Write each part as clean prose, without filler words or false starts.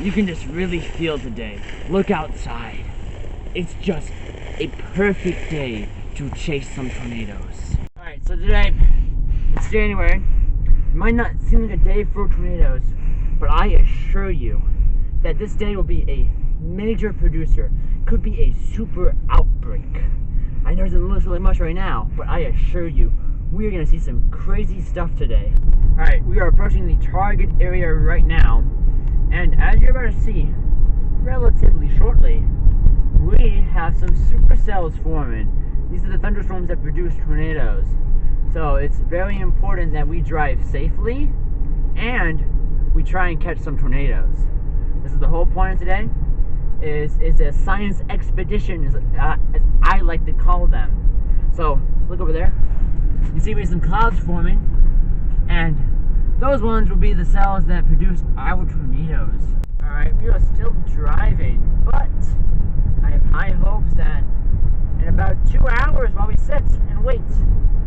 you can just really feel today. Look outside. It's just a perfect day to chase some tornadoes. Alright, so today, it's January. It might not seem like a day for tornadoes, but I assure you that this day will be a major producer. Could be a super outbreak. I know it doesn't look really much right now, but I assure you, we are going to see some crazy stuff today. Alright, we are approaching the target area right now, and as you're about to see relatively shortly, we have some supercells forming. These are the thunderstorms that produce tornadoes. So it's very important that we drive safely and we try and catch some tornadoes. This is the whole point of today. Is a science expedition, as I like to call them. So look over there. You see we have some clouds forming, and those ones will be the cells that produce our tornadoes. Alright, we are still driving, but I have high hopes that in about 2 hours while we sit and wait,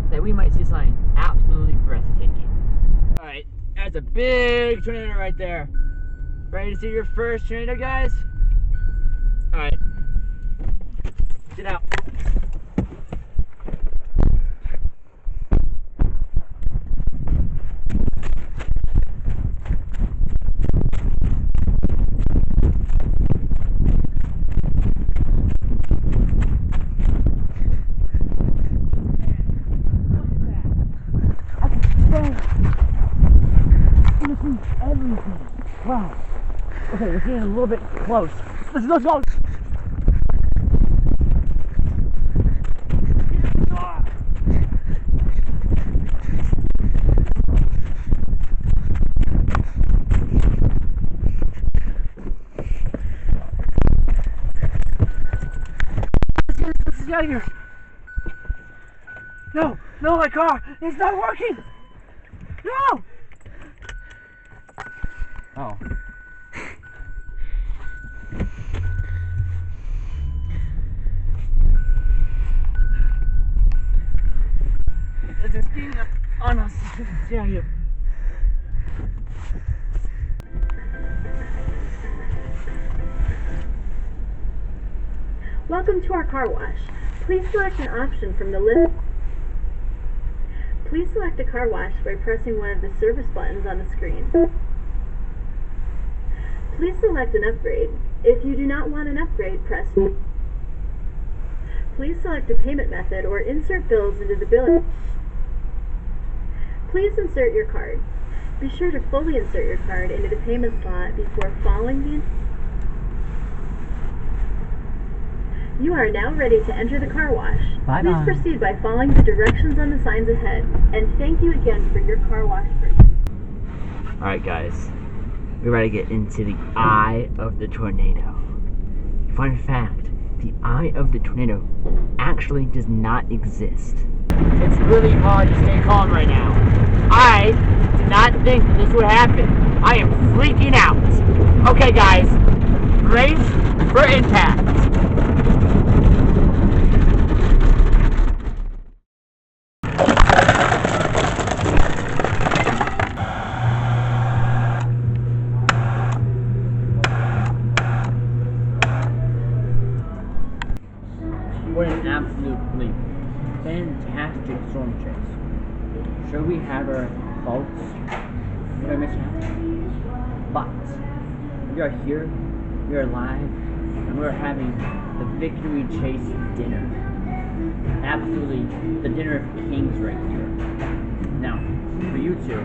that we might see something absolutely breathtaking. Alright, that's a big tornado right there. Ready to see your first tornado, guys? Alright. Get out. Everything. Wow. Okay, we're getting a little bit close. Let's go. Let's get out of here. No, my car! It's not working! No! Oh. It's being on us. Let's get out of here. Welcome to our car wash. Please select an option from the list. Please select a car wash by pressing one of the service buttons on the screen. Please select an upgrade. If you do not want an upgrade, press 1. Please select a payment method or insert bills into the bill. Please insert your card. Be sure to fully insert your card into the payment slot before following the... You are now ready to enter the car wash. Bye-bye. Please proceed by following the directions on the signs ahead. And thank you again for your car wash purchase. Alright guys, we're ready to get into the eye of the tornado. Fun fact, the eye of the tornado actually does not exist. It's really hard to stay calm right now. I did not think this would happen. I am freaking out. Okay guys, brace for impact. What an absolutely fantastic storm chase. Sure, we have our faults, we are mishaps, but we are here, we are alive, and we are having the victory chase dinner. Absolutely, the dinner of kings right here. Now, for you two,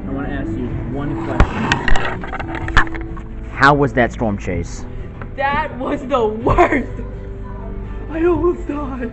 I want to ask you one question. How was that storm chase? That was the worst! I almost died.